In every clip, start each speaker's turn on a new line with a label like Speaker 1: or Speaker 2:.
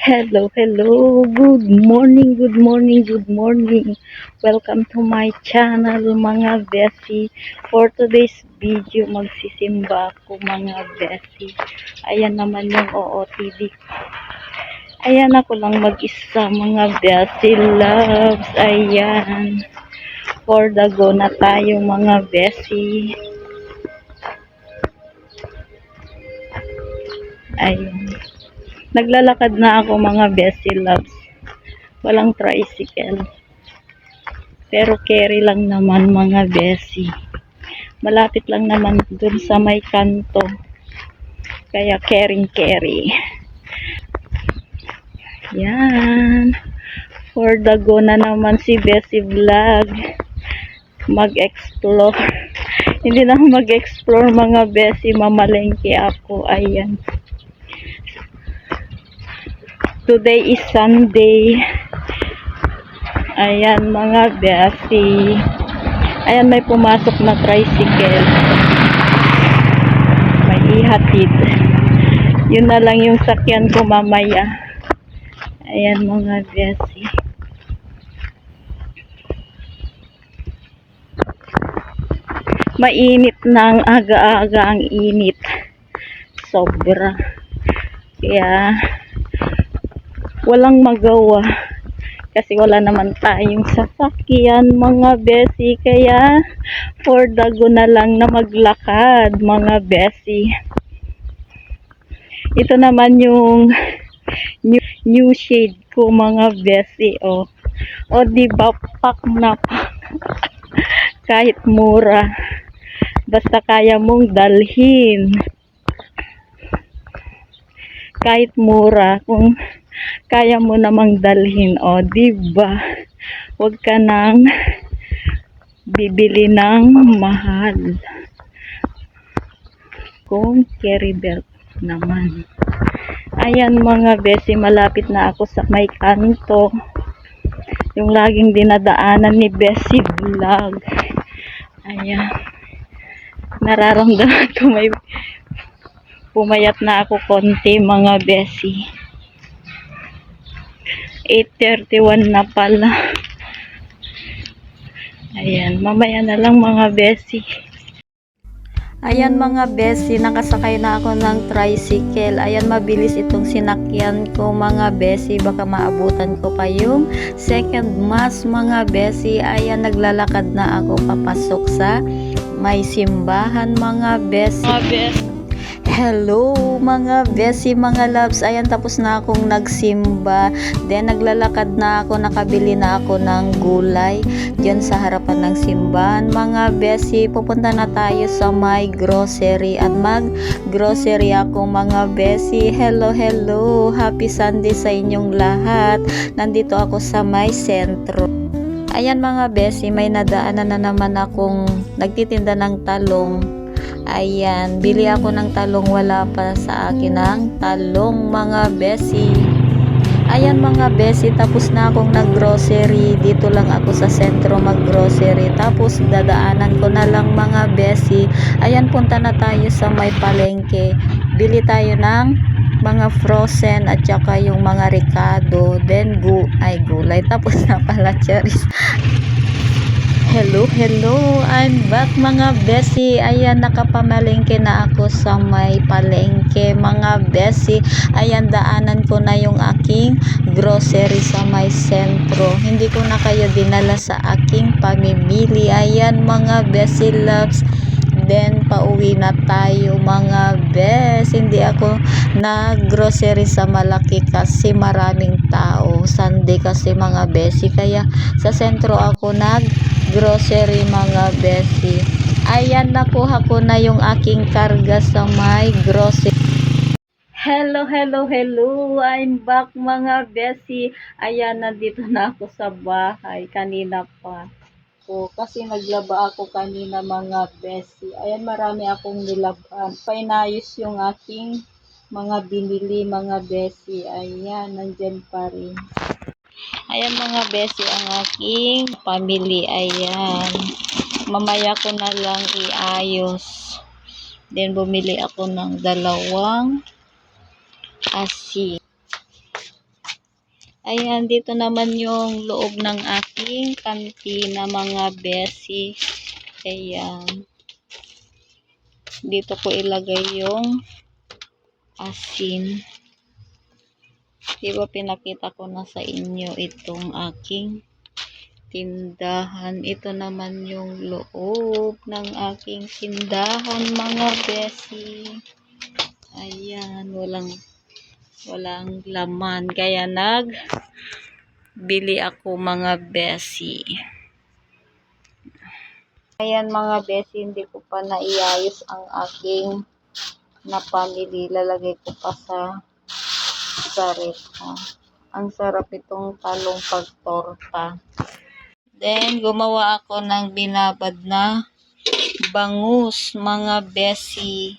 Speaker 1: Hello, hello. Good morning, good morning, good morning. Welcome to my channel, mga besi. For today's video, magsisimba ako, mga besi. Ayan naman yung OOTD. Ayan ako lang mag-isa, mga besi loves. Ayan. For the go na tayo, mga besi. Ayan. Naglalakad na ako, mga besi loves. Walang tricycle. Pero carry lang naman, mga besi. Malapit lang naman dun sa may kanto. Kaya carry. Yan. For the go na naman si Bessie Vlog. Mag-explore. Hindi na mag-explore, mga besi. Mamalengke ako. Ayan. Today is Sunday. Ayan, mga besi. Ayan, may pumasok na tricycle. May ihatid. Yun na lang yung sakyan ko mamaya. Ayan, mga besi. Mainit na ang aga-aga, ang init. Sobra. Kaya walang magawa. Kasi wala naman tayong sasakyan, mga besi. Kaya for the go na lang na maglakad, mga besi. Ito naman yung new shade ko, mga besi. O diba, pak na pak. Kahit mura. Basta kaya mong dalhin. Kahit mura, kung kaya mo namang dalhin, o diba, huwag ka nang bibili ng mahal kung carry belt naman. Ayan, mga besi, malapit na ako sa may kanto, yung laging dinadaanan ni Bessie Vlog. Ayan, nararamdaman ko may pumayat na ako konti, mga besi. 8:31 na pala. Ayan, mamaya na lang, mga besi. Ayan, mga besi, nakasakay na ako ng tricycle. Ayan, mabilis itong sinakyan ko, mga besi. Baka maabutan ko pa yung second mass, mga besi. Ayan, naglalakad na ako papasok sa may simbahan, mga besi. Hello, mga besi, mga loves. Ayan, tapos na akong nagsimba. Then naglalakad na ako, nakabili na ako ng gulay diyan sa harapan ng simbahan, mga besi. Pupunta na tayo sa my grocery at mag-grocery ako, mga besi. Hello, happy Sunday sa inyong lahat. Nandito ako sa may sentro. Ayan, mga besi, may nadaanan na naman akong nagtitinda ng talong. Ayan, bili ako ng talong, wala pa sa akin ng talong, mga besi. Ayan, mga besi, tapos na akong nag-grocery. Dito lang ako sa sentro mag-grocery. Tapos dadaanan ko na lang, mga besi. Ayan, punta na tayo sa may palengke. Bili tayo ng mga frozen at saka yung mga ricado. Then gulay. Tapos na pala, cherries. Hello, I'm back, mga besi. Ayan, nakapamalengke na ako sa may palengke, mga besi. Ayan, daanan ko na yung aking grocery sa may sentro. Hindi ko na kayo dinala sa aking pamimili. Ayan, mga besi loves. Then pauwi na tayo, mga bes. Hindi ako nag-grocery sa malaki kasi maraming tao. Sunday kasi, mga besi. Kaya sa sentro ako nag-grocery, mga besi. Ayan, nakuha ko na yung aking karga sa may grocery. Hello, I'm back, mga besi. Ayan, nandito na ako sa bahay. Kanina pa. Kasi naglaba ako kanina, mga besi. Ayan, marami akong nilaban. Painayos yung aking mga binili, mga besi. Ayan, nandyan pa rin. Ayan, mga besi, ang aking pamili. Ayan. Mamaya ko na lang iayos. Then, bumili ako ng 2 asin. Ayan, dito naman yung loob ng aking kantina mga besi. Ayan. Dito ko ilagay yung asin. Diba pinakita ko na sa inyo itong aking tindahan. Ito naman yung loob ng aking tindahan mga besi. Ayan, walang laman. Kaya bili ako mga besi. Ayan mga besi, hindi ko pa naiayos ang aking napamili. Lalagay ko pa sa ref. Ang sarap itong talong pagtorta. Then, gumawa ako ng binabad na bangus mga besi.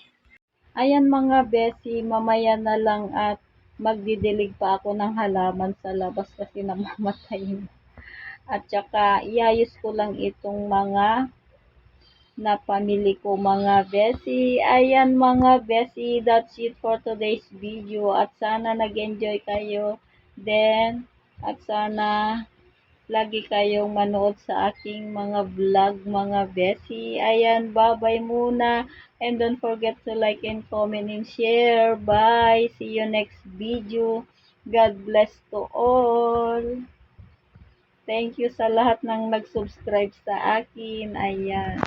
Speaker 1: Ayan mga besi, mamaya na lang at magdidilig pa ako ng halaman sa labas kasi namamatay na. At saka, iayos ko lang itong mga napamili ko mga besi. Ayan mga besi, that's it for today's video. At sana nag-enjoy kayo. Then, at sana lagi kayong manood sa aking mga vlog mga besi. Ayan, bye-bye muna. And don't forget to like and comment and share. Bye! See you next video. God bless to all. Thank you sa lahat ng nag-subscribe sa akin. Ayan.